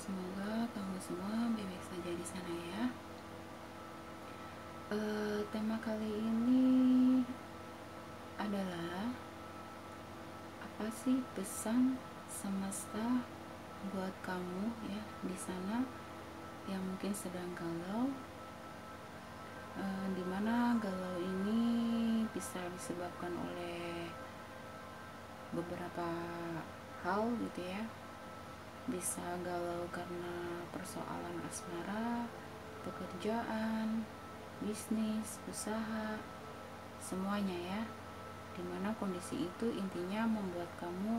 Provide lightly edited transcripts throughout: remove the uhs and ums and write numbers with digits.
Semoga kamu semua baik-baik saja di sana ya. Tema kali ini adalah apa sih pesan semesta buat kamu ya di sana yang mungkin sedang galau, dimana galau ini bisa disebabkan oleh beberapa hal gitu ya. Bisa galau karena persoalan asmara, pekerjaan, bisnis, usaha, semuanya ya. Dimana kondisi itu intinya membuat kamu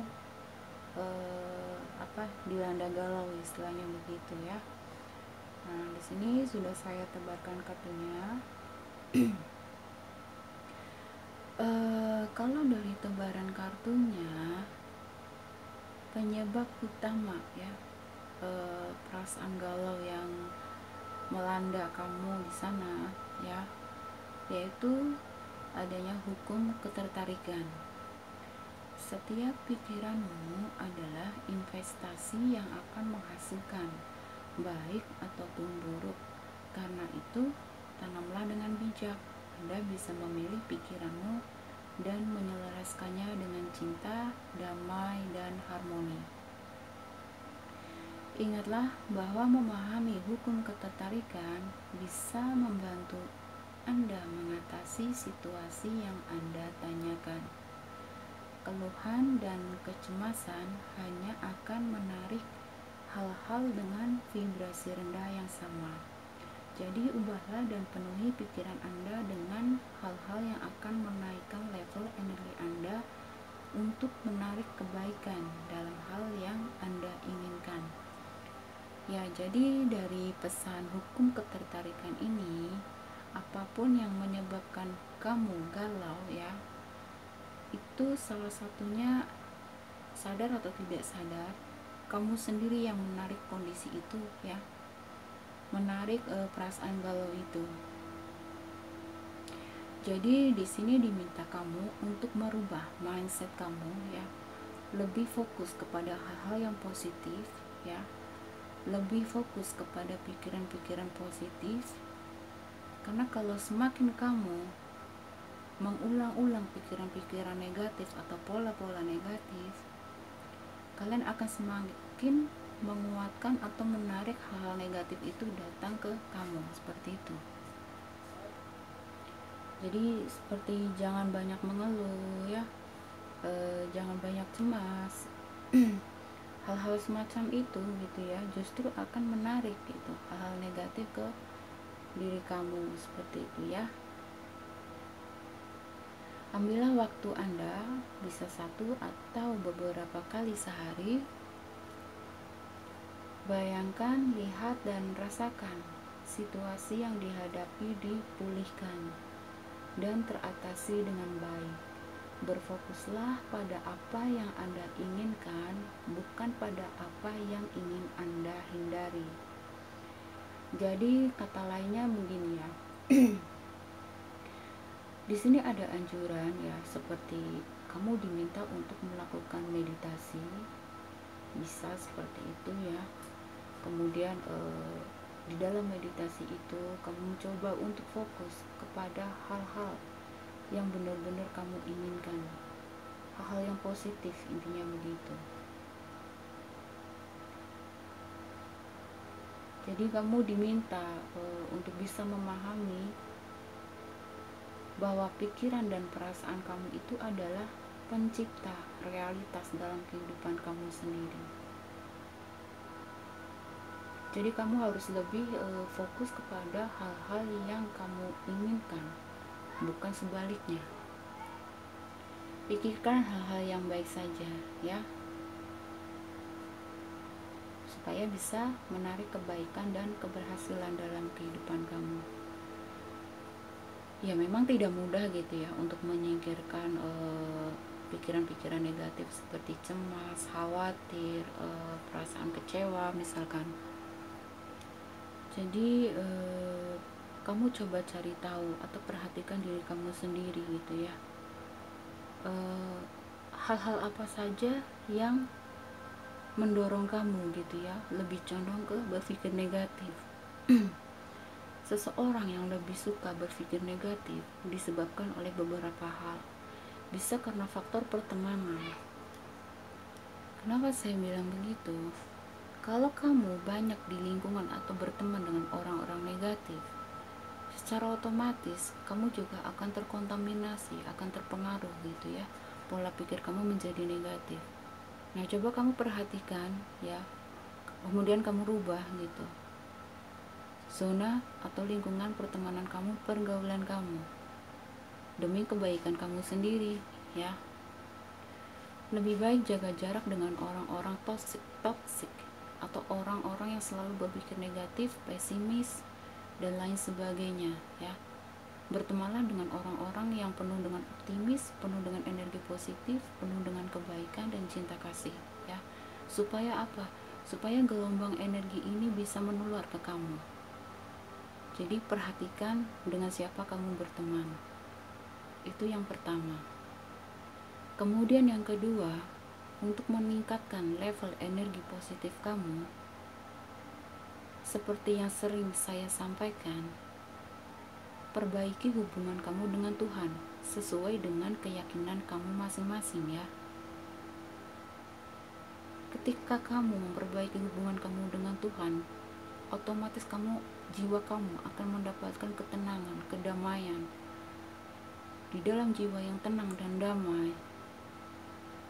dilanda galau, istilahnya begitu ya. Nah, di sini sudah saya tebarkan kartunya. Kalau dari tebaran kartunya, penyebab utama ya perasaan galau yang melanda kamu di sana ya, yaitu adanya hukum ketertarikan. Setiap pikiranmu adalah investasi yang akan menghasilkan, baik ataupun buruk. Karena itu, tanamlah dengan bijak. Anda bisa memilih pikiranmu dan menyelaraskannya dengan cinta, damai, dan harmoni. Ingatlah bahwa memahami hukum ketertarikan bisa membantu Anda mengatasi situasi yang Anda tanyakan. Keluhan dan kecemasan hanya akan menarik hal-hal dengan vibrasi rendah yang sama. Jadi ubahlah dan penuhi pikiran Anda dengan hal-hal yang akan menaikkan level energi Anda untuk menarik kebaikan dalam hal yang Anda inginkan. Ya, jadi dari pesan hukum ketertarikan ini, apapun yang menyebabkan kamu galau ya, itu salah satunya sadar atau tidak sadar, kamu sendiri yang menarik kondisi itu ya, menarik perasaan galau itu. Jadi di sini diminta kamu untuk merubah mindset kamu ya, lebih fokus kepada hal-hal yang positif ya, lebih fokus kepada pikiran-pikiran positif. Karena kalau semakin kamu mengulang-ulang pikiran-pikiran negatif atau pola-pola negatif, kalian akan semakin menguatkan atau menarik hal-hal negatif itu datang ke kamu, seperti itu. Jadi seperti jangan banyak mengeluh ya, jangan banyak cemas. Hal-hal semacam itu gitu ya, justru akan menarik gitu hal-hal negatif ke diri kamu, seperti itu ya. Ambillah waktu Anda, bisa satu atau beberapa kali sehari. Bayangkan, lihat, dan rasakan situasi yang dihadapi dipulihkan dan teratasi dengan baik. Berfokuslah pada apa yang Anda inginkan, bukan pada apa yang ingin Anda hindari. Jadi kata lainnya begini ya. Di sini ada anjuran ya, seperti kamu diminta untuk melakukan meditasi, bisa seperti itu ya. Kemudian di dalam meditasi itu kamu coba untuk fokus kepada hal-hal yang benar-benar kamu inginkan, hal-hal yang positif, intinya begitu. Jadi kamu diminta untuk bisa memahami bahwa pikiran dan perasaan kamu itu adalah pencipta realitas dalam kehidupan kamu sendiri. Jadi kamu harus lebih fokus kepada hal-hal yang kamu inginkan, bukan sebaliknya. Pikirkan hal-hal yang baik saja ya, supaya bisa menarik kebaikan dan keberhasilan dalam kehidupan kamu. Ya memang tidak mudah gitu ya untuk menyingkirkan pikiran-pikiran negatif seperti cemas, khawatir, perasaan kecewa misalkan. Jadi kamu coba cari tahu atau perhatikan diri kamu sendiri gitu ya. Hal-hal apa saja yang mendorong kamu gitu ya, lebih condong ke berpikir negatif. Seseorang yang lebih suka berpikir negatif disebabkan oleh beberapa hal. Bisa karena faktor pertemanan. Kenapa saya bilang begitu? Kalau kamu banyak di lingkungan atau berteman dengan orang-orang negatif, secara otomatis kamu juga akan terkontaminasi, akan terpengaruh gitu ya. Pola pikir kamu menjadi negatif. Nah, coba kamu perhatikan ya. Kemudian kamu rubah gitu. Zona atau lingkungan pertemanan kamu, pergaulan kamu. Demi kebaikan kamu sendiri ya. Lebih baik jaga jarak dengan orang-orang toksik atau orang-orang yang selalu berpikir negatif, pesimis, dan lain sebagainya ya. Bertemanlah dengan orang-orang yang penuh dengan optimis, penuh dengan energi positif, penuh dengan kebaikan dan cinta kasih ya. Supaya apa? Supaya gelombang energi ini bisa menular ke kamu. Jadi perhatikan dengan siapa kamu berteman. Itu yang pertama. Kemudian yang kedua, untuk meningkatkan level energi positif kamu, seperti yang sering saya sampaikan, perbaiki hubungan kamu dengan Tuhan sesuai dengan keyakinan kamu masing-masing ya. Ketika kamu memperbaiki hubungan kamu dengan Tuhan, otomatis jiwa kamu akan mendapatkan ketenangan, kedamaian. Di dalam jiwa yang tenang dan damai,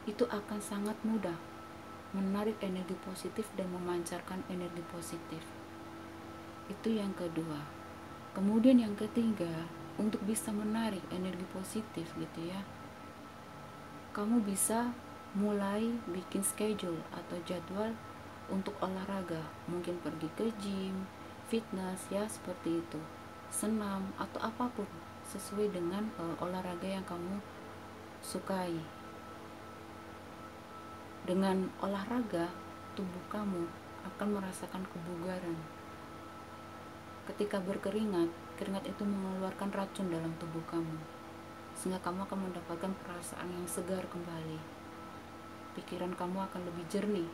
itu akan sangat mudah menarik energi positif dan memancarkan energi positif. Itu yang kedua. Kemudian yang ketiga, untuk bisa menarik energi positif gitu ya, kamu bisa mulai bikin schedule atau jadwal untuk olahraga. Mungkin pergi ke gym, fitness ya, seperti itu, senam atau apapun sesuai dengan olahraga yang kamu sukai. Dengan olahraga, tubuh kamu akan merasakan kebugaran. Ketika berkeringat, keringat itu mengeluarkan racun dalam tubuh kamu, sehingga kamu akan mendapatkan perasaan yang segar kembali. Pikiran kamu akan lebih jernih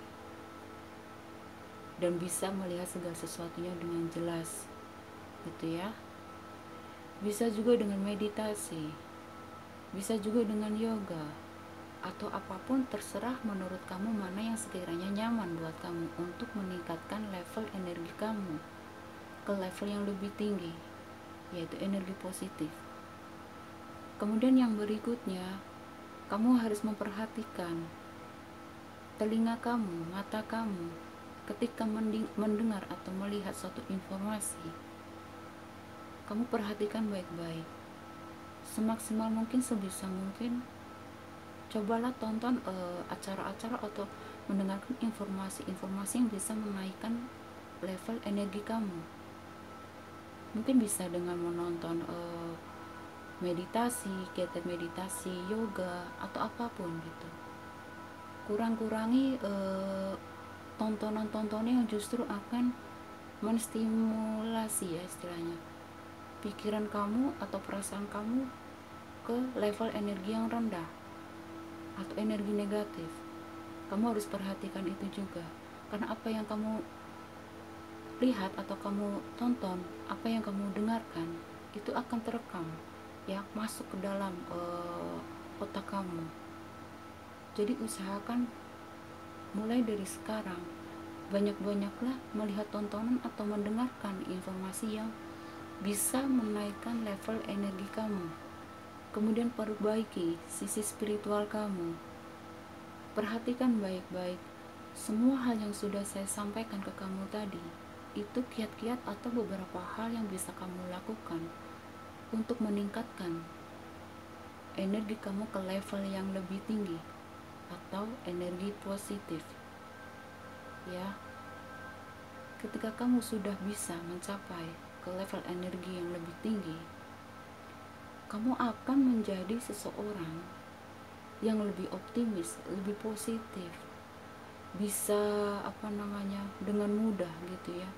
dan bisa melihat segala sesuatunya dengan jelas, gitu ya. Bisa juga dengan meditasi, bisa juga dengan yoga, atau apapun, terserah menurut kamu mana yang sekiranya nyaman buat kamu untuk meningkatkan level energi kamu ke level yang lebih tinggi, yaitu energi positif. Kemudian yang berikutnya, kamu harus memperhatikan telinga kamu, mata kamu ketika mendengar atau melihat suatu informasi. Kamu perhatikan baik-baik, semaksimal mungkin, sebisa mungkin. Cobalah tonton acara-acara atau mendengarkan informasi-informasi yang bisa menaikkan level energi kamu. Mungkin bisa dengan menonton meditasi, kegiatan meditasi, yoga, atau apapun gitu. Kurangi tontonan-tontonan yang justru akan menstimulasi ya istilahnya pikiran kamu atau perasaan kamu ke level energi yang rendah atau energi negatif. Kamu harus perhatikan itu juga, karena apa yang kamu lihat atau kamu tonton, apa yang kamu dengarkan, itu akan terekam ya, masuk ke dalam otak kamu. Jadi usahakan mulai dari sekarang banyak-banyaklah melihat tontonan atau mendengarkan informasi yang bisa menaikkan level energi kamu. Kemudian perbaiki sisi spiritual kamu. Perhatikan baik-baik semua hal yang sudah saya sampaikan ke kamu tadi. Itu kiat-kiat atau beberapa hal yang bisa kamu lakukan untuk meningkatkan energi kamu ke level yang lebih tinggi atau energi positif. Ya. Ketika kamu sudah bisa mencapai ke level energi yang lebih tinggi, kamu akan menjadi seseorang yang lebih optimis, lebih positif, bisa dengan mudah gitu ya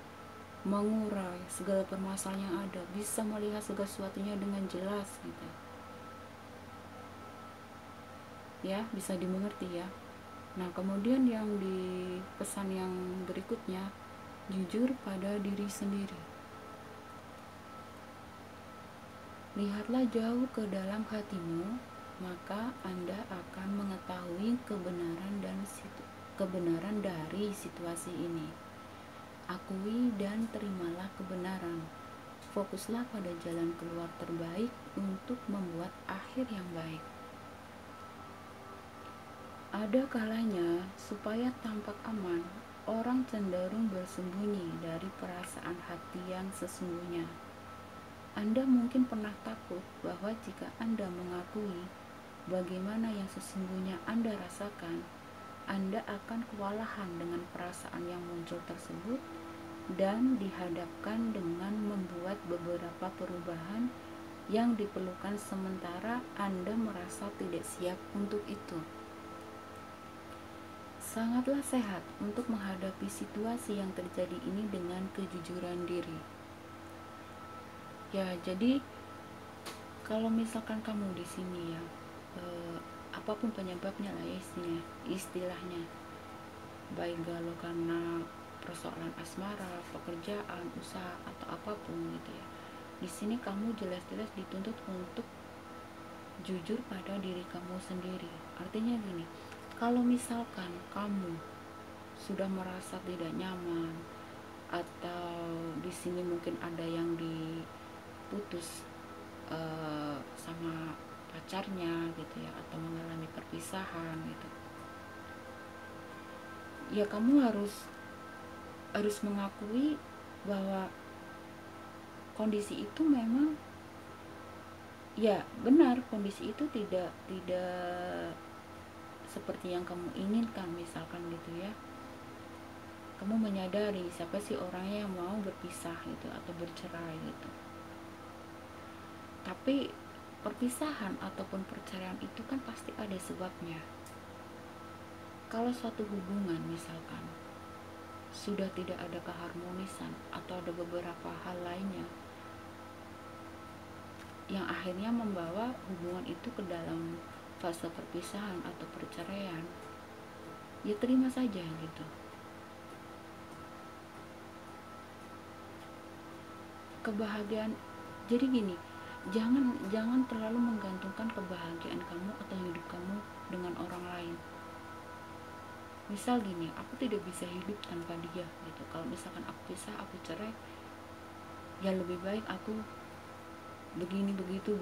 mengurai segala permasalahan yang ada, bisa melihat segala sesuatunya dengan jelas gitu ya, bisa dimengerti ya. Nah, kemudian yang di pesan yang berikutnya, jujur pada diri sendiri. Lihatlah jauh ke dalam hatimu, maka Anda akan mengetahui kebenaran dari situasi ini. Akui dan terimalah kebenaran. Fokuslah pada jalan keluar terbaik untuk membuat akhir yang baik. Ada kalanya, supaya tampak aman, orang cenderung bersembunyi dari perasaan hati yang sesungguhnya. Anda mungkin pernah takut bahwa jika Anda mengakui bagaimana yang sesungguhnya Anda rasakan, Anda akan kewalahan dengan perasaan yang muncul tersebut dan dihadapkan dengan membuat beberapa perubahan yang diperlukan sementara Anda merasa tidak siap untuk itu. Sangatlah sehat untuk menghadapi situasi yang terjadi ini dengan kejujuran diri. Ya, jadi kalau misalkan kamu di sini ya, apapun penyebabnya lah ya istilahnya, baik galau karena persoalan asmara, pekerjaan, usaha atau apapun gitu ya. Di sini kamu jelas-jelas dituntut untuk jujur pada diri kamu sendiri. Artinya gini, kalau misalkan kamu sudah merasa tidak nyaman atau di sini mungkin ada yang diputus sama pacarnya gitu ya, atau mengalami perpisahan gitu, ya kamu harus mengakui bahwa kondisi itu memang ya benar, kondisi itu tidak seperti yang kamu inginkan misalkan gitu ya. Kamu menyadari siapa sih orangnya yang mau berpisah gitu atau bercerai gitu. Tapi perpisahan ataupun perceraian itu kan pasti ada sebabnya. Kalau suatu hubungan misalkan sudah tidak ada keharmonisan atau ada beberapa hal lainnya yang akhirnya membawa hubungan itu ke dalam fase perpisahan atau perceraian, ya terima saja gitu. Kebahagiaan, jadi gini, jangan terlalu menggantungkan kebahagiaan kamu atau hidup kamu dengan orang lain. Misal gini, aku tidak bisa hidup tanpa dia gitu. Kalau misalkan aku pisah, aku cerai, ya lebih baik aku begini begitu.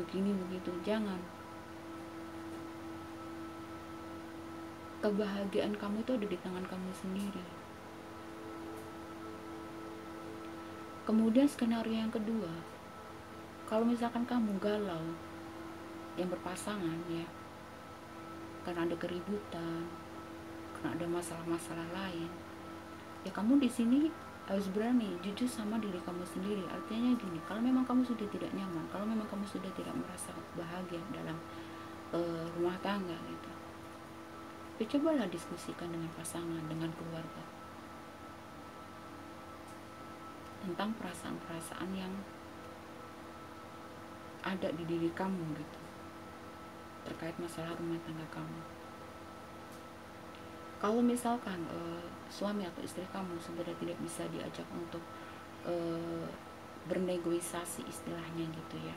Jangan. Kebahagiaan kamu itu ada di tangan kamu sendiri. Kemudian skenario yang kedua, kalau misalkan kamu galau, yang berpasangan ya, karena ada keributan, karena ada masalah-masalah lain, ya kamu di sini harus berani jujur sama diri kamu sendiri. Artinya gini, kalau memang kamu sudah tidak nyaman, kalau memang kamu sudah tidak merasa bahagia dalam rumah tangga gitu, ya cobalah diskusikan dengan pasangan, dengan keluarga tentang perasaan-perasaan yang ada di diri kamu gitu, terkait masalah rumah tangga kamu. Kalau misalkan suami atau istri kamu sebenarnya tidak bisa diajak untuk bernegosiasi istilahnya gitu ya,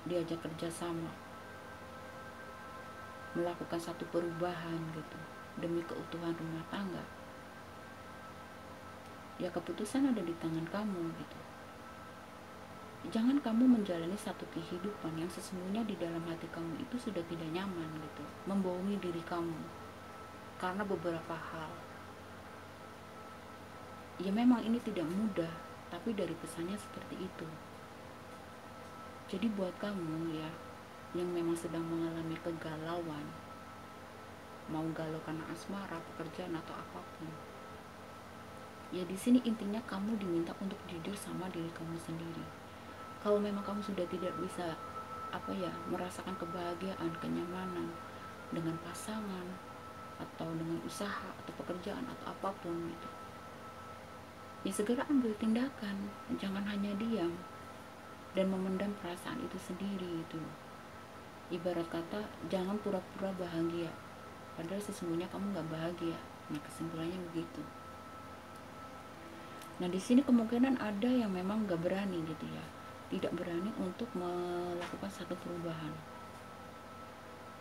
diajak kerjasama, melakukan satu perubahan gitu demi keutuhan rumah tangga, ya keputusan ada di tangan kamu gitu. Jangan kamu menjalani satu kehidupan yang sesungguhnya di dalam hati kamu itu sudah tidak nyaman gitu, membohongi diri kamu karena beberapa hal. Ya memang ini tidak mudah, tapi dari pesannya seperti itu. Jadi buat kamu ya, yang memang sedang mengalami kegalauan, mau galau karena asmara, pekerjaan atau apapun, ya di sini intinya kamu diminta untuk jujur sama diri kamu sendiri. Kalau memang kamu sudah tidak bisa merasakan kebahagiaan, kenyamanan dengan pasangan atau dengan usaha atau pekerjaan atau apapun gitu, ya segera ambil tindakan. Jangan hanya diam dan memendam perasaan itu sendiri itu. Ibarat kata, jangan pura-pura bahagia, padahal sesungguhnya kamu nggak bahagia. Nah, kesimpulannya begitu. Nah, di sini kemungkinan ada yang memang nggak berani gitu ya, tidak berani untuk melakukan satu perubahan.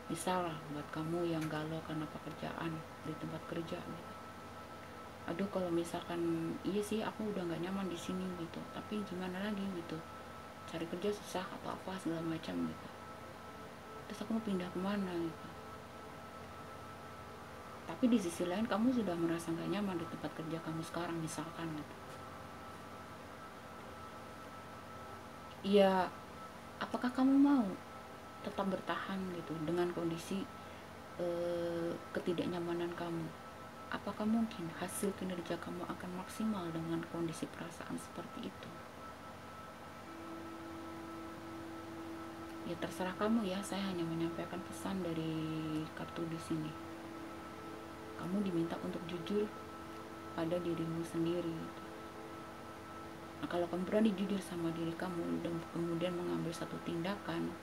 Misal buat kamu yang galau karena pekerjaan di tempat kerja gitu. Aduh, kalau misalkan iya sih aku udah nggak nyaman di sini gitu, tapi gimana lagi gitu, cari kerja susah atau apa segala macam gitu. Terus aku mau pindah kemana gitu. Tapi di sisi lain kamu sudah merasa nggak nyaman di tempat kerja kamu sekarang misalkan gitu. Ya, apakah kamu mau tetap bertahan gitu dengan kondisi ketidaknyamanan kamu? Apakah mungkin hasil kinerja kamu akan maksimal dengan kondisi perasaan seperti itu? Ya terserah kamu ya, saya hanya menyampaikan pesan dari kartu di sini. Kamu diminta untuk jujur pada dirimu sendiri gitu. Nah, kalau kamu berani jujur sama diri kamu dan kemudian mengambil satu tindakan,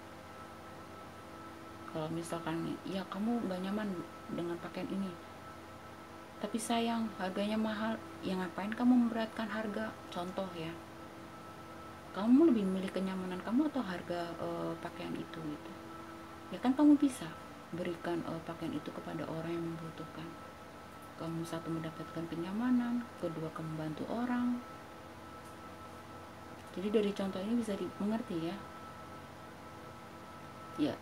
kalau misalkan ya kamu gak nyaman dengan pakaian ini, tapi sayang harganya mahal, ya ngapain kamu memberatkan harga? Contoh ya, kamu lebih memilih kenyamanan kamu atau harga pakaian itu gitu. Ya kan kamu bisa berikan pakaian itu kepada orang yang membutuhkan. Kamu satu mendapatkan kenyamanan, kedua kamu bantu orang. Jadi dari contoh ini bisa dimengerti ya. Ya,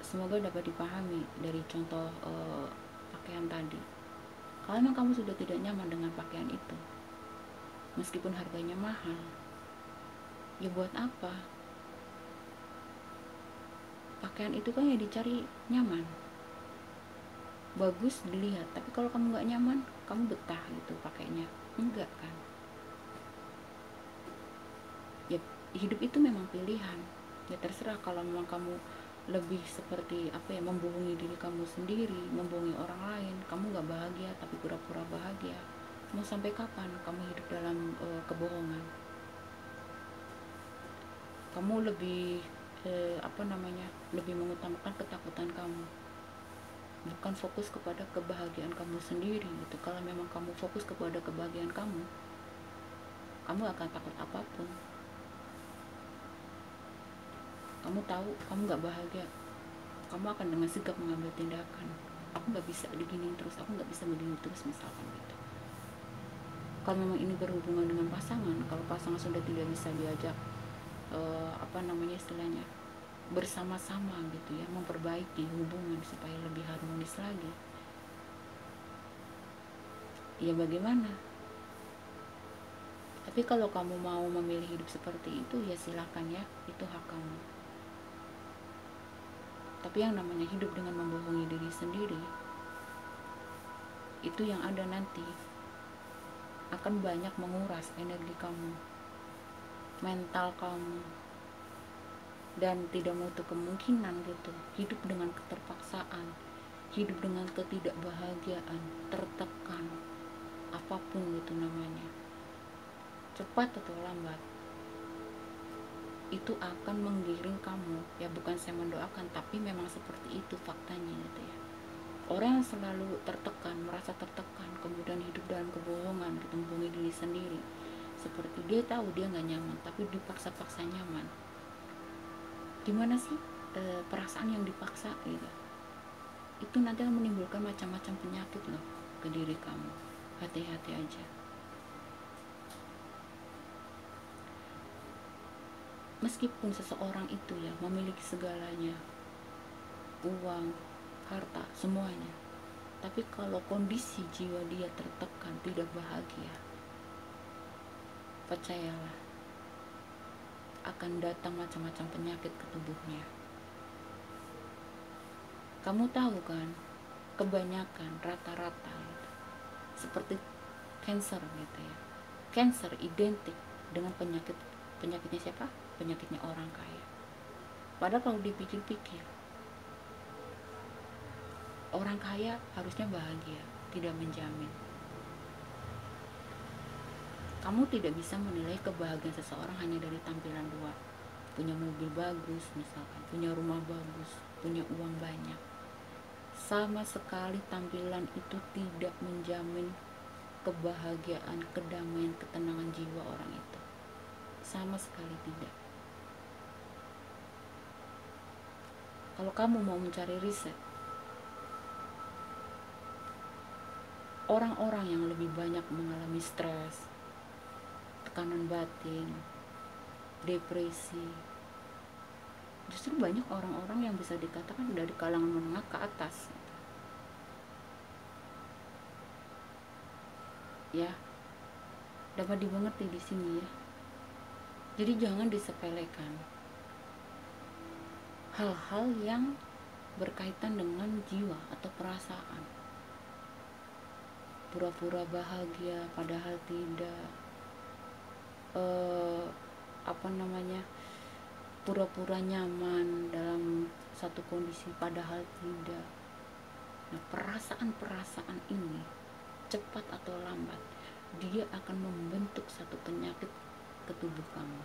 semoga dapat dipahami dari contoh pakaian tadi. Kalau memang kamu sudah tidak nyaman dengan pakaian itu, meskipun harganya mahal, ya buat apa? Pakaian itu kan ya dicari nyaman, bagus dilihat, tapi kalau kamu nggak nyaman, kamu betah gitu pakainya, enggak kan? Ya hidup itu memang pilihan. Ya terserah, kalau memang kamu lebih seperti apa ya, membohongi diri kamu sendiri, membohongi orang lain, kamu nggak bahagia tapi pura-pura bahagia. Mau sampai kapan kamu hidup dalam kebohongan? Kamu lebih lebih mengutamakan ketakutan kamu, bukan fokus kepada kebahagiaan kamu sendiri gitu. Kalau memang kamu fokus kepada kebahagiaan kamu akan takut apapun. Kamu tahu kamu gak bahagia, kamu akan dengan sigap mengambil tindakan. Aku gak bisa begini terus, aku gak bisa begini terus misalkan gitu. Kalau memang ini berhubungan dengan pasangan, kalau pasangan sudah tidak bisa diajak istilahnya bersama-sama gitu ya, memperbaiki hubungan supaya lebih harmonis lagi, ya bagaimana? Tapi kalau kamu mau memilih hidup seperti itu, ya silakan ya, itu hak kamu. Tapi yang namanya hidup dengan membohongi diri sendiri, itu yang ada nanti akan banyak menguras energi kamu, mental kamu, dan tidak menutup kemungkinan gitu hidup dengan keterpaksaan, hidup dengan ketidakbahagiaan, tertekan, apapun gitu namanya, cepat atau lambat itu akan menggiring kamu. Ya bukan saya mendoakan, tapi memang seperti itu faktanya gitu ya. Orang yang selalu tertekan, merasa tertekan, kemudian hidup dalam kebohongan, membohongi diri sendiri, seperti dia tahu dia gak nyaman tapi dipaksa-paksa nyaman. Gimana sih perasaan yang dipaksa gitu? Itu nanti akan menimbulkan macam-macam penyakit loh ke diri kamu. Hati-hati aja. Meskipun seseorang itu ya memiliki segalanya, uang, harta, semuanya, tapi kalau kondisi jiwa dia tertekan, tidak bahagia, percayalah akan datang macam-macam penyakit ke tubuhnya. Kamu tahu kan, kebanyakan rata-rata gitu, seperti cancer gitu ya. Cancer identik dengan penyakitnya siapa? Penyakitnya orang kaya. Padahal kalau dipikir-pikir, orang kaya harusnya bahagia, tidak menjamin. Kamu tidak bisa menilai kebahagiaan seseorang hanya dari tampilan luar. Punya mobil bagus misalkan, punya rumah bagus, punya uang banyak. Sama sekali tampilan itu tidak menjamin kebahagiaan, kedamaian, ketenangan jiwa orang itu. Sama sekali tidak. Kalau kamu mau mencari riset, orang-orang yang lebih banyak mengalami stres, tekanan batin, depresi, justru banyak orang-orang yang bisa dikatakan dari kalangan menengah ke atas. Ya, dapat dimengerti di sini ya. Jadi jangan disepelekan hal-hal yang berkaitan dengan jiwa atau perasaan. Pura-pura bahagia padahal tidak, pura-pura nyaman dalam satu kondisi padahal tidak. Nah, perasaan-perasaan ini cepat atau lambat dia akan membentuk satu penyakit ke tubuh kamu.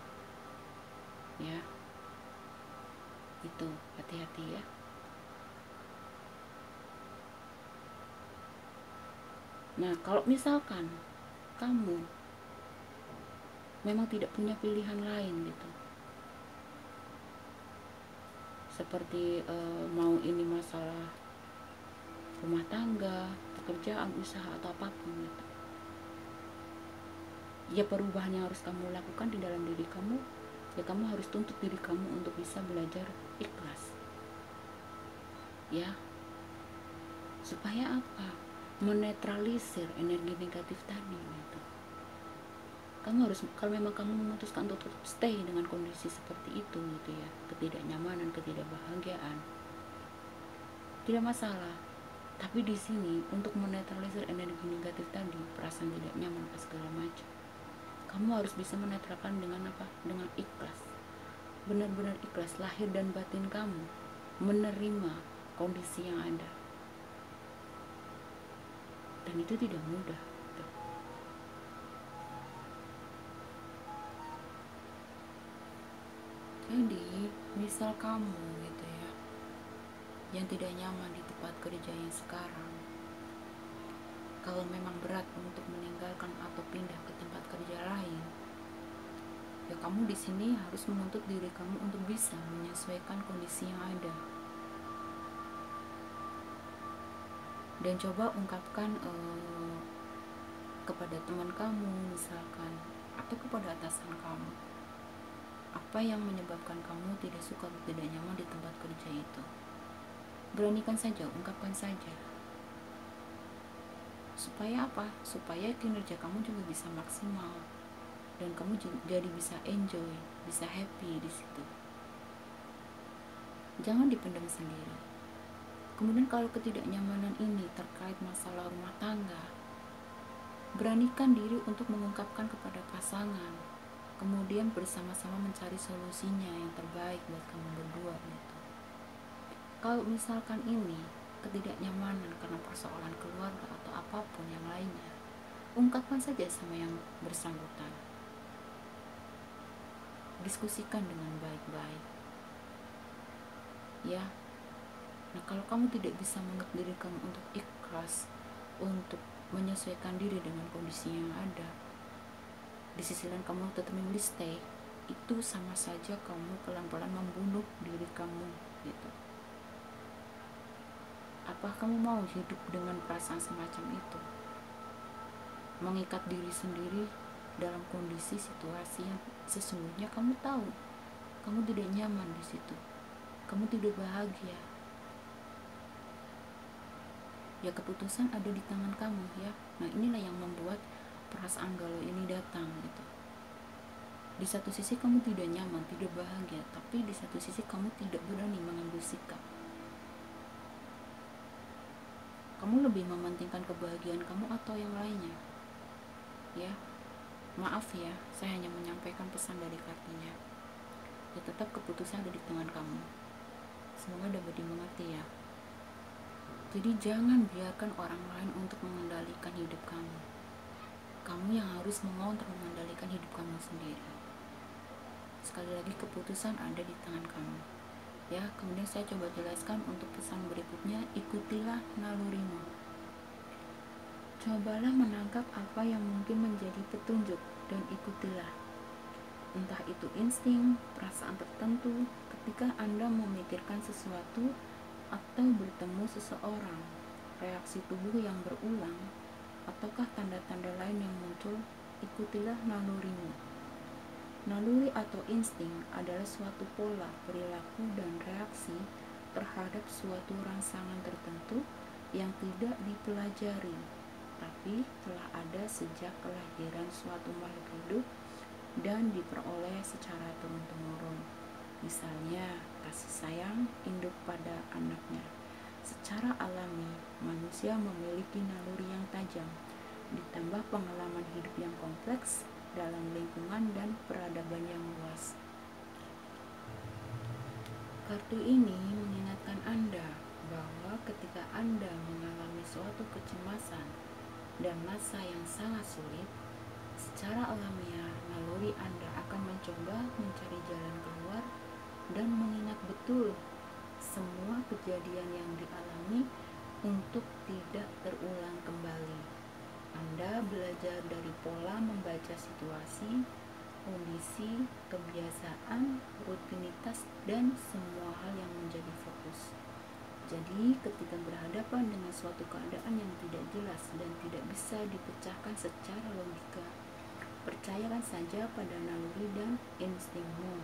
Ya, itu hati-hati ya. Nah, kalau misalkan kamu memang tidak punya pilihan lain gitu, seperti mau ini masalah rumah tangga, pekerjaan, usaha atau apapun gitu, ya perubahan yang harus kamu lakukan di dalam diri kamu, ya kamu harus tuntut diri kamu untuk bisa belajar ikhlas. Ya, supaya apa? Menetralisir energi negatif tadi gitu. Kamu harus, kalau memang kamu memutuskan untuk tetap stay dengan kondisi seperti itu gitu ya, ketidaknyamanan, ketidakbahagiaan, tidak masalah. Tapi di sini untuk menetralisir energi negatif tadi, perasaan tidak nyaman segala macam, kamu harus bisa menetralkan dengan apa? Dengan ikhlas. Benar-benar ikhlas, lahir dan batin kamu menerima kondisi yang ada. Dan itu tidak mudah. Jadi, misal kamu gitu ya, yang tidak nyaman di tempat kerja yang sekarang, kalau memang berat untuk meninggalkan atau pindah ke tempat kerja lain, ya kamu di sini harus menuntut diri kamu untuk bisa menyesuaikan kondisi yang ada. Dan coba ungkapkan kepada teman kamu misalkan, atau kepada atasan kamu, apa yang menyebabkan kamu tidak suka atau tidak nyaman di tempat kerja itu. Beranikan saja, ungkapkan saja. Supaya apa? Supaya kinerja kamu juga bisa maksimal dan kamu jadi bisa enjoy, bisa happy di situ. Jangan dipendam sendiri. Kemudian kalau ketidaknyamanan ini terkait masalah rumah tangga, beranikan diri untuk mengungkapkan kepada pasangan, kemudian bersama-sama mencari solusinya yang terbaik buat kamu berdua gitu. Kalau misalkan ini ketidaknyamanan karena persoalan keluarga atau apapun yang lainnya, ungkapkan saja sama yang bersangkutan. Diskusikan dengan baik-baik. Ya. Nah, kalau kamu tidak bisa menuntut diri kamu untuk ikhlas, untuk menyesuaikan diri dengan kondisi yang ada, di sisi lain kamu tetap memilih stay, itu sama saja kamu pelan-pelan membunuh diri kamu gitu. Apa kamu mau hidup dengan perasaan semacam itu? Mengikat diri sendiri dalam kondisi situasi yang sesungguhnya kamu tahu kamu tidak nyaman di situ, kamu tidak bahagia. Ya, keputusan ada di tangan kamu ya. Nah, inilah yang membuat perasaan galau ini datang gitu. Di satu sisi kamu tidak nyaman, tidak bahagia, tapi di satu sisi kamu tidak berani mengambil sikap. Kamu lebih mementingkan kebahagiaan kamu atau yang lainnya? Ya, maaf ya, saya hanya menyampaikan pesan dari kartunya. Ya, tetap keputusan ada di tangan kamu. Semoga dapat dimengerti ya. Jadi jangan biarkan orang lain untuk mengendalikan hidup kamu. Kamu yang harus mengontrol, mengendalikan hidup kamu sendiri. Sekali lagi, keputusan ada di tangan kamu. Ya, kemudian saya coba jelaskan untuk pesan berikutnya, ikutilah nalurimu. Cobalah menangkap apa yang mungkin menjadi petunjuk dan ikutilah. Entah itu insting, perasaan tertentu ketika Anda memikirkan sesuatu atau bertemu seseorang, reaksi tubuh yang berulang, ataukah tanda-tanda lain yang muncul, ikutilah nalurimu. Naluri atau insting adalah suatu pola perilaku dan reaksi terhadap suatu rangsangan tertentu yang tidak dipelajari, tapi telah ada sejak kelahiran suatu makhluk hidup dan diperoleh secara turun-temurun. Misalnya, kasih sayang induk pada anaknya. Secara alami, manusia memiliki naluri yang tajam, ditambah pengalaman hidup yang kompleks dalam lingkungan dan peradaban yang luas. Kartu ini mengingatkan Anda bahwa ketika Anda mengalami suatu kecemasan dan masa yang sangat sulit, secara alamiah naluri Anda akan mencoba mencari jalan keluar dan mengingat betul semua kejadian yang dialami untuk tidak terulang kembali. Anda belajar dari pola membaca situasi, kondisi, kebiasaan, rutinitas, dan semua hal yang menjadi fokus. Jadi, ketika berhadapan dengan suatu keadaan yang tidak jelas dan tidak bisa dipecahkan secara logika, percayakan saja pada naluri dan instingmu.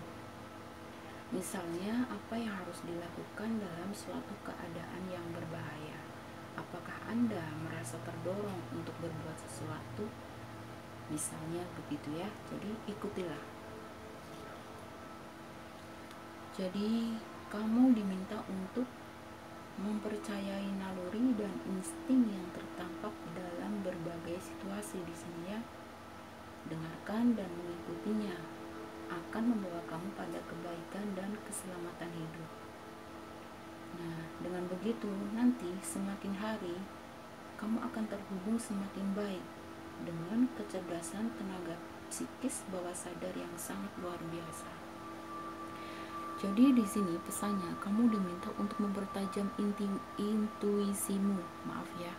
Misalnya, apa yang harus dilakukan dalam suatu keadaan yang berbahaya? Apakah Anda merasa terdorong untuk berbuat sesuatu? Misalnya begitu ya. Jadi ikutilah. Jadi kamu diminta untuk mempercayai naluri dan insting yang tertampak dalam berbagai situasi di sini ya. Dengarkan dan mengikutinya akan membawa kamu pada kebaikan dan keselamatan hidup. Nah, dengan begitu nanti semakin hari kamu akan terhubung semakin baik dengan kecerdasan tenaga psikis bawah sadar yang sangat luar biasa. Jadi di sini pesannya kamu diminta untuk mempertajam intuisimu, maaf ya.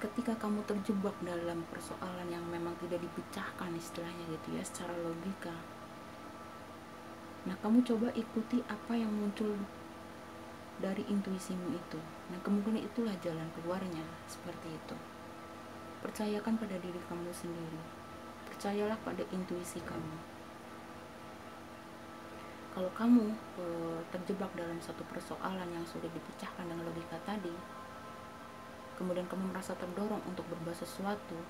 Ketika kamu terjebak dalam persoalan yang memang tidak dipecahkan istilahnya gitu ya secara logika. Nah, kamu coba ikuti apa yang muncul dari intuisimu itu. Nah, kemungkinan itulah jalan keluarnya, seperti itu. Percayakan pada diri kamu sendiri. Percayalah pada intuisi kamu. Kalau kamu terjebak dalam satu persoalan yang sudah dipecahkan dengan logika tadi, kemudian kamu merasa terdorong untuk berbuat sesuatu,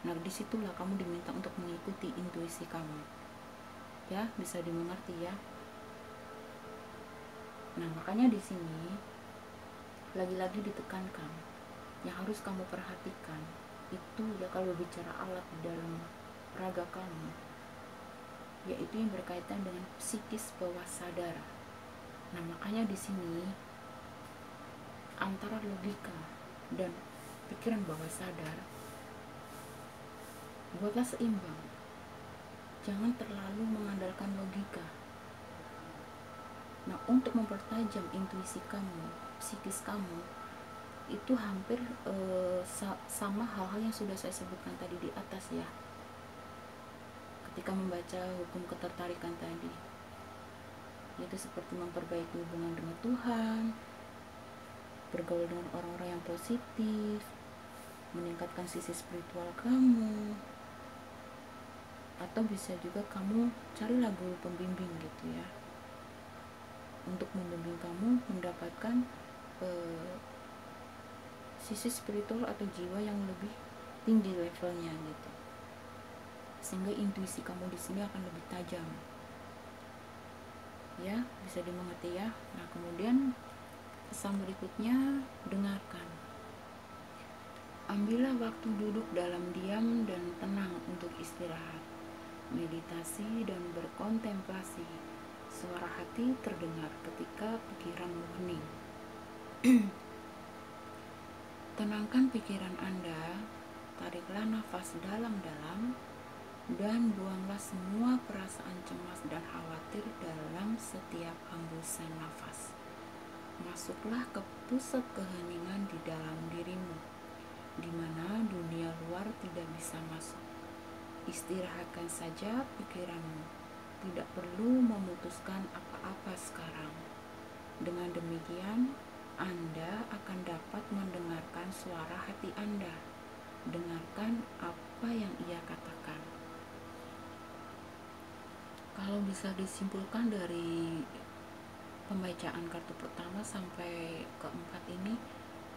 nah disitulah kamu diminta untuk mengikuti intuisi kamu. Ya, bisa dimengerti ya. Nah, makanya di sini lagi-lagi ditekankan yang harus kamu perhatikan itu ya, kalau bicara alat di dalam raga kamu, yaitu yang berkaitan dengan psikis bawah sadar. Nah, makanya di sini antara logika dan pikiran bawah sadar buatlah seimbang. Jangan terlalu mengandalkan logika. Nah, untuk mempertajam intuisi kamu, psikis kamu, itu hampir sama hal-hal yang sudah saya sebutkan tadi di atas ya. Ketika membaca hukum ketertarikan tadi, yaitu seperti memperbaiki hubungan dengan Tuhan, bergaul dengan orang-orang yang positif, meningkatkan sisi spiritual kamu, atau bisa juga kamu carilah guru pembimbing gitu ya, untuk membimbing kamu mendapatkan sisi spiritual atau jiwa yang lebih tinggi levelnya gitu, sehingga intuisi kamu di sini akan lebih tajam ya, bisa dimengerti ya. Nah, kemudian pesan berikutnya, dengarkan. Ambillah waktu duduk dalam diam dan tenang untuk istirahat, meditasi dan berkontemplasi. Suara hati terdengar ketika pikiranmu hening. Tenangkan pikiran Anda, tariklah nafas dalam-dalam, dan buanglah semua perasaan cemas dan khawatir dalam setiap hembusan nafas. Masuklah ke pusat keheningan di dalam dirimu, di mana dunia luar tidak bisa masuk. Istirahatkan saja pikiranmu, tidak perlu memutuskan apa-apa sekarang. Dengan demikian, Anda akan dapat mendengarkan suara hati Anda. Dengarkan apa yang ia katakan. Kalau bisa disimpulkan dari pembacaan kartu pertama sampai keempat ini,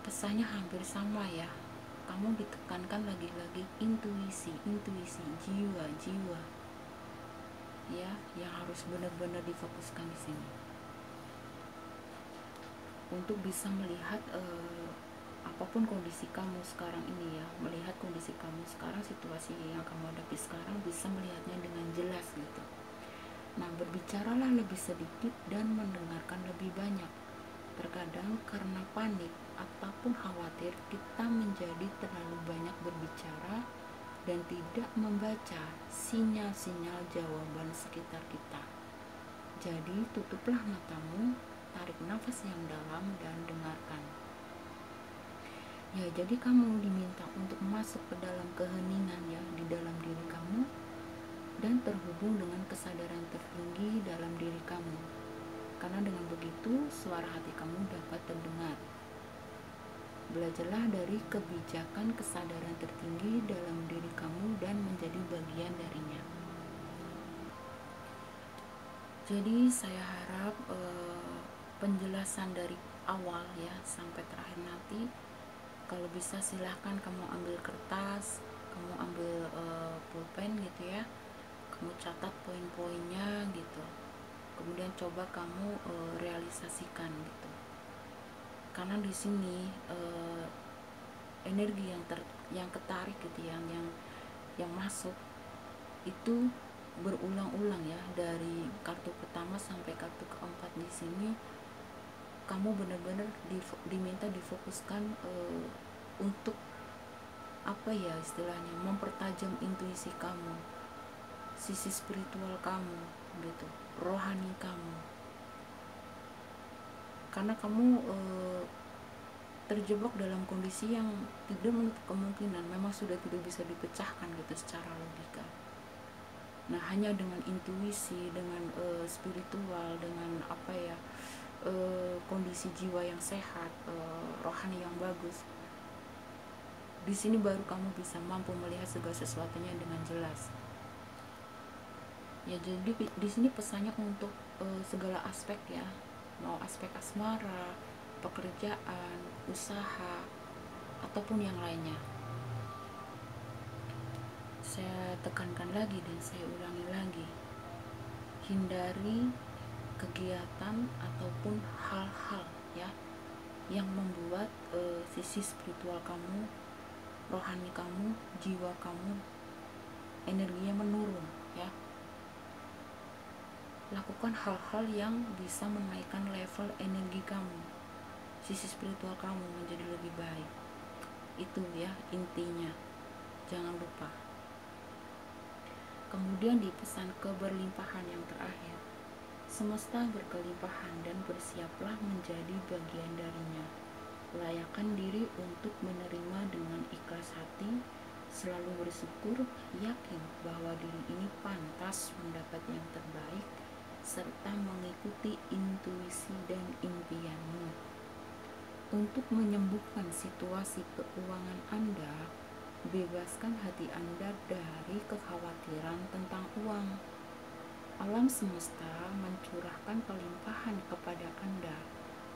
pesannya hampir sama ya. Kamu ditekankan lagi-lagi intuisi, jiwa, ya, yang harus benar-benar difokuskan di sini untuk bisa melihat apapun kondisi kamu sekarang ini ya, melihat kondisi kamu sekarang, situasi yang kamu hadapi sekarang, bisa melihatnya dengan jelas gitu. Nah, berbicaralah lebih sedikit dan mendengarkan lebih banyak. Terkadang karena panik ataupun khawatir, kita menjadi terlalu banyak berbicara dan tidak membaca sinyal-sinyal jawaban sekitar kita. Jadi, tutuplah matamu, tarik nafas yang dalam dan dengarkan. Ya, jadi kamu diminta untuk masuk ke dalam keheningan ya, di dalam diri kamu, dan terhubung dengan kesadaran tertinggi dalam diri kamu. Karena dengan begitu, suara hati kamu dapat terdengar. Belajarlah dari kebijakan kesadaran tertinggi dalam diri kamu dan menjadi bagian darinya. Jadi saya harap penjelasan dari awal ya sampai terakhir nanti, kalau bisa silahkan kamu ambil kertas, kamu ambil pulpen gitu ya, kamu catat poin-poinnya gitu, kemudian coba kamu realisasikan gitu. Karena di sini energi yang ketarik gitu, yang masuk itu berulang-ulang ya, dari kartu pertama sampai kartu keempat. Di sini kamu benar-benar diminta difokuskan untuk apa ya istilahnya, mempertajam intuisi kamu, sisi spiritual kamu gitu, rohani kamu. Karena kamu terjebak dalam kondisi yang tidak menutup kemungkinan, memang sudah tidak bisa dipecahkan gitu secara logika. Nah, hanya dengan intuisi, dengan spiritual, dengan apa ya, kondisi jiwa yang sehat, rohani yang bagus, di sini baru kamu bisa mampu melihat segala sesuatunya dengan jelas. Ya, jadi di sini pesannya untuk segala aspek ya, mau aspek asmara, pekerjaan, usaha, ataupun yang lainnya. Saya tekankan lagi dan saya ulangi lagi, hindari kegiatan ataupun hal-hal ya yang membuat sisi spiritual kamu, rohani kamu, jiwa kamu, energinya menurun ya. Lakukan hal-hal yang bisa menaikkan level energi kamu, sisi spiritual kamu menjadi lebih baik. Itu ya intinya, jangan lupa. Kemudian di pesan keberlimpahan yang terakhir, semesta berkelimpahan dan bersiaplah menjadi bagian darinya. Layakkan diri untuk menerima dengan ikhlas hati, selalu bersyukur, yakin bahwa diri ini pantas mendapat yang terbaik, serta mengikuti intuisi dan impianmu. Untuk menyembuhkan situasi keuangan Anda, bebaskan hati Anda dari kekhawatiran tentang uang. Alam semesta mencurahkan kelimpahan kepada Anda.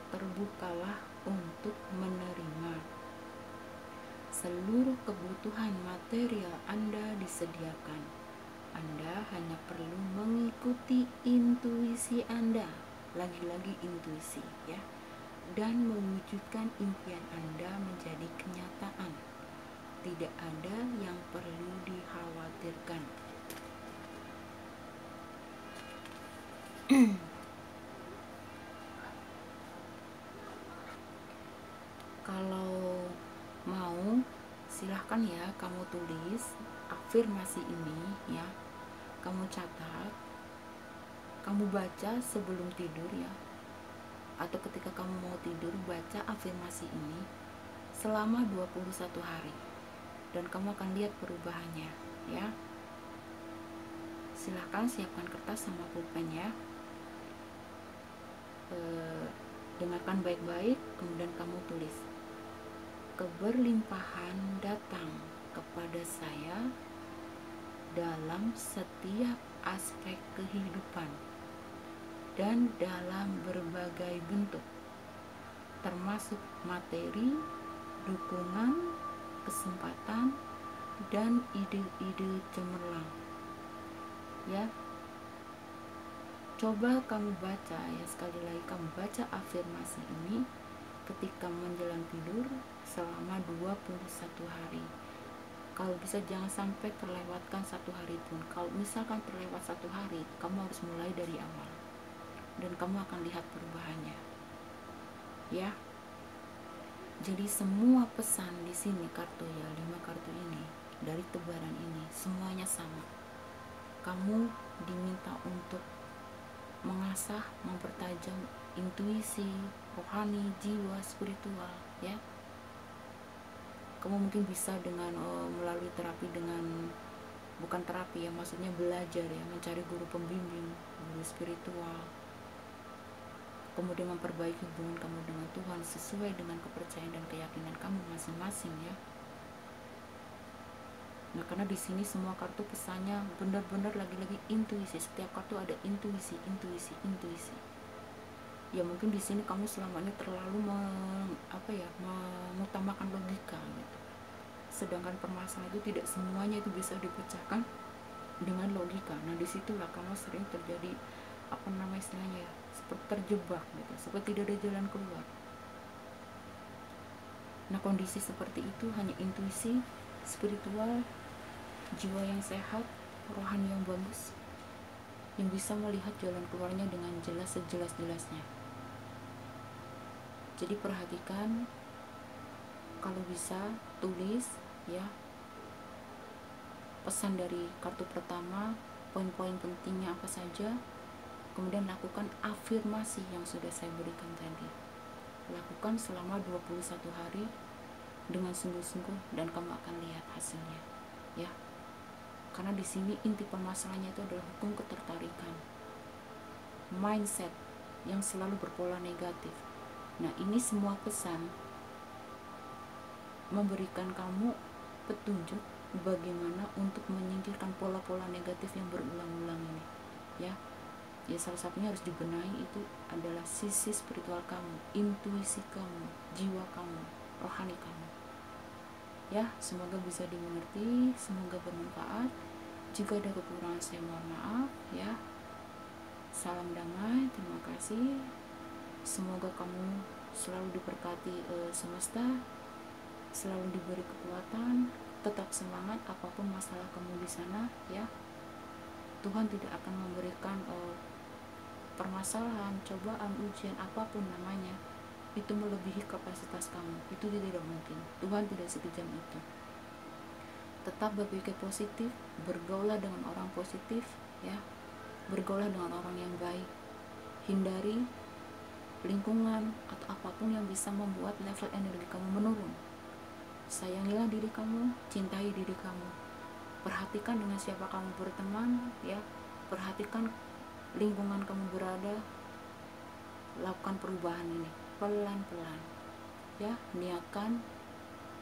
Terbukalah untuk menerima. Seluruh kebutuhan material Anda disediakan. Anda hanya perlu mengikuti intuisi Anda, lagi-lagi intuisi ya, dan mewujudkan impian Anda menjadi kenyataan. Tidak ada yang perlu dikhawatirkan. Kalau mau, silahkan ya kamu tulis afirmasi ini ya, kamu catat, kamu baca sebelum tidur ya, atau ketika kamu mau tidur baca afirmasi ini selama 21 hari dan kamu akan lihat perubahannya ya. Silahkan siapkan kertas sama pulpen ya. Dengarkan baik-baik, kemudian kamu tulis, keberlimpahan datang kepada saya dalam setiap aspek kehidupan dan dalam berbagai bentuk, termasuk materi, dukungan, kesempatan, dan ide-ide cemerlang ya. Coba kamu baca ya, sekali lagi kamu baca afirmasi ini ketika menjelang tidur selama 21 hari. Kalau bisa jangan sampai terlewatkan satu hari pun. Kalau misalkan terlewat satu hari, kamu harus mulai dari awal dan kamu akan lihat perubahannya ya. Jadi semua pesan di sini kartu ya, 5 kartu ini dari tebaran ini semuanya sama. Kamu diminta untuk mengasah, mempertajam intuisi, rohani, jiwa, spiritual ya. Kamu mungkin bisa dengan melalui terapi, dengan bukan terapi ya, maksudnya belajar ya, mencari guru pembimbing, guru spiritual, kemudian memperbaiki hubungan kamu dengan Tuhan sesuai dengan kepercayaan dan keyakinan kamu masing-masing ya. Nah, karena di sini semua kartu pesannya benar-benar lagi-lagi intuisi. Setiap kartu ada intuisi. Ya mungkin di sini kamu selama ini terlalu mengutamakan logika gitu. Sedangkan permasalahan itu tidak semuanya itu bisa dipecahkan dengan logika. Nah, disitulah kamu sering terjadi istilahnya ya, seperti terjebak gitu, seperti tidak ada jalan keluar. Nah, kondisi seperti itu hanya intuisi, spiritual, jiwa yang sehat, rohani yang bagus yang bisa melihat jalan keluarnya dengan jelas, sejelas-jelasnya. Jadi perhatikan, kalau bisa tulis ya pesan dari kartu pertama, poin-poin pentingnya apa saja, kemudian lakukan afirmasi yang sudah saya berikan tadi. Lakukan selama 21 hari dengan sungguh-sungguh dan kamu akan lihat hasilnya ya. Karena di sini inti permasalahannya itu adalah hukum ketertarikan, mindset yang selalu berpola negatif. Nah, ini semua pesan memberikan kamu petunjuk bagaimana untuk menyingkirkan pola-pola negatif yang berulang-ulang ini ya. Ya, salah satunya harus dibenahi itu adalah sisi spiritual kamu, intuisi kamu, jiwa kamu, rohani kamu ya. Semoga bisa dimengerti, semoga bermanfaat. Jika ada kekurangan saya mohon maaf ya. Salam damai, terima kasih. Semoga kamu selalu diberkati semesta, selalu diberi kekuatan, tetap semangat apapun masalah kamu di sana ya. Tuhan tidak akan memberikan permasalahan, cobaan, ujian, apapun namanya, itu melebihi kapasitas kamu. Itu tidak mungkin. Tuhan tidak sekejam itu. Tetap berpikir positif, bergaulah dengan orang positif ya. Bergaulah dengan orang yang baik. Hindari lingkungan atau apapun yang bisa membuat level energi kamu menurun. Sayangilah diri kamu, cintai diri kamu. Perhatikan dengan siapa kamu berteman ya. Perhatikan lingkungan kamu berada. Lakukan perubahan ini pelan-pelan ya. Niatkan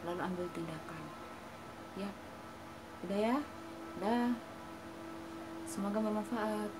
lalu ambil tindakan ya. Udah ya, dah. Semoga bermanfaat.